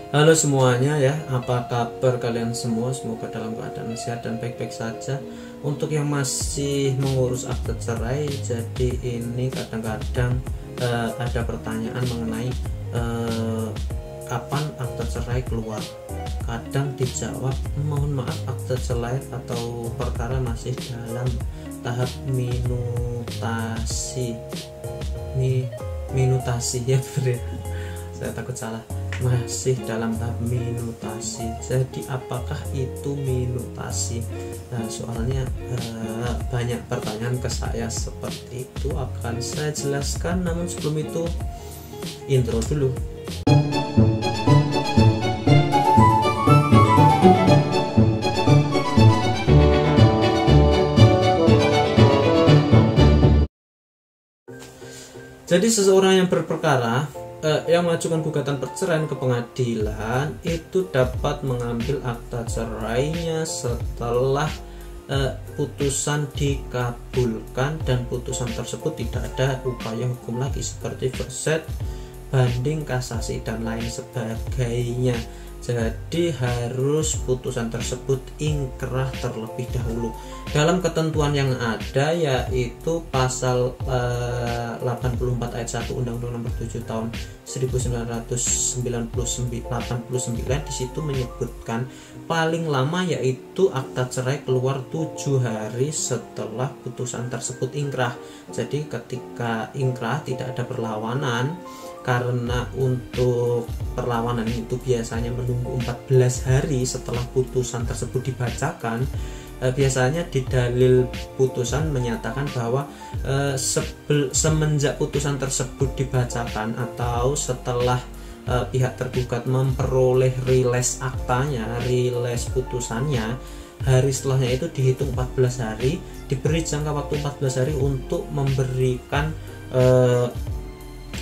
Halo semuanya ya, apa kabar kalian semua? Semoga dalam keadaan sehat dan baik-baik saja. Untuk yang masih mengurus akte cerai, jadi ini kadang-kadang ada pertanyaan mengenai kapan akte cerai keluar. Kadang dijawab, mohon maaf akte cerai atau perkara masih dalam tahap minutasi ya bener. Saya takut salah, masih dalam tahap minutasi. Jadi apakah itu minutasi? Nah, soalnya banyak pertanyaan ke saya seperti itu, akan saya jelaskan. Namun sebelum itu intro dulu. Jadi seseorang yang berperkara yang mengajukan gugatan perceraian ke pengadilan itu dapat mengambil akta cerainya setelah putusan dikabulkan dan putusan tersebut tidak ada upaya hukum lagi seperti verset, banding, kasasi dan lain sebagainya. Jadi harus putusan tersebut ingkrah terlebih dahulu. Dalam ketentuan yang ada yaitu pasal 84 ayat 1 Undang-Undang Nomor 7 tahun 1989 di situ menyebutkan paling lama yaitu akta cerai keluar 7 hari setelah putusan tersebut ingkrah. Jadi ketika ingkrah tidak ada perlawanan, karena untuk perlawanan itu biasanya menunggu 14 hari setelah putusan tersebut dibacakan. Biasanya di dalil putusan menyatakan bahwa semenjak putusan tersebut dibacakan atau setelah pihak tergugat memperoleh rilis aktanya, rilis putusannya, hari setelahnya itu dihitung 14 hari, diberi jangka waktu 14 hari untuk memberikan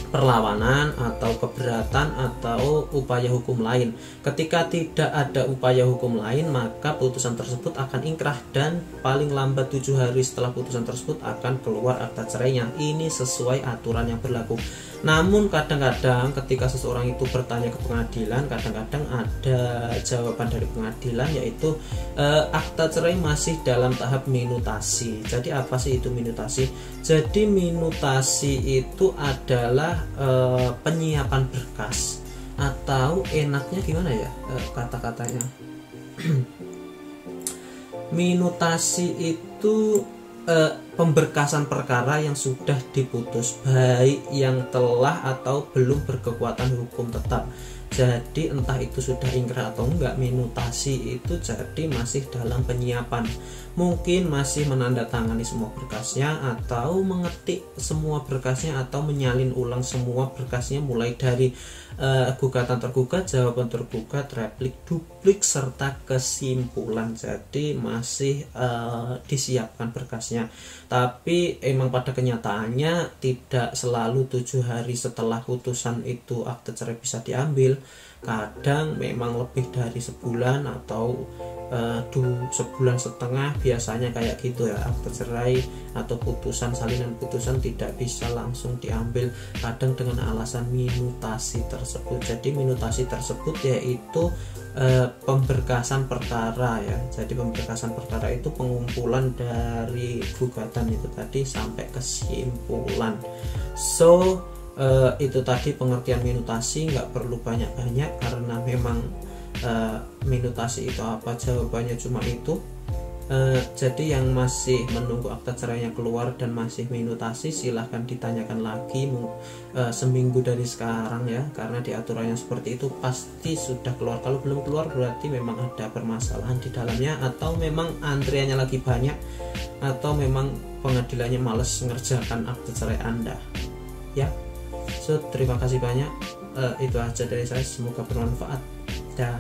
perlawanan atau keberatan atau upaya hukum lain. Ketika tidak ada upaya hukum lain, maka putusan tersebut akan ingkrah dan paling lambat 7 hari setelah putusan tersebut akan keluar akta cerainya. Ini sesuai aturan yang berlaku. Namun kadang-kadang ketika seseorang itu bertanya ke pengadilan, kadang-kadang ada jawaban dari pengadilan yaitu akta cerai masih dalam tahap minutasi. Jadi apa sih itu minutasi? Jadi minutasi itu adalah penyiapan berkas, atau enaknya gimana ya kata-katanya. Minutasi itu pemberkasan perkara yang sudah diputus, baik yang telah atau belum berkekuatan hukum tetap. Jadi entah itu sudah ingkrah atau enggak, minutasi itu jadi masih dalam penyiapan. Mungkin masih menandatangani semua berkasnya, atau mengetik semua berkasnya, atau menyalin ulang semua berkasnya mulai dari gugatan tergugat, jawaban tergugat, replik, duplik, serta kesimpulan. Jadi masih disiapkan berkasnya. Tapi emang pada kenyataannya tidak selalu 7 hari setelah putusan itu akte cerai bisa diambil. Kadang memang lebih dari sebulan atau sebulan setengah biasanya kayak gitu ya, akte cerai atau putusan, salinan putusan tidak bisa langsung diambil, kadang dengan alasan minutasi tersebut. Jadi minutasi tersebut yaitu pemberkasan perkara ya. Jadi pemberkasan perkara itu pengumpulan dari gugatan itu tadi sampai kesimpulan. So itu tadi pengertian minutasi, nggak perlu banyak-banyak karena memang minutasi itu apa, jawabannya cuma itu. Jadi yang masih menunggu akta cerainya keluar dan masih minutasi, silahkan ditanyakan lagi seminggu dari sekarang ya, karena di aturannya seperti itu pasti sudah keluar. Kalau belum keluar berarti memang ada permasalahan di dalamnya, atau memang antriannya lagi banyak, atau memang pengadilannya males mengerjakan akte cerai Anda ya. So terima kasih banyak, itu aja dari saya, semoga bermanfaat. Dah.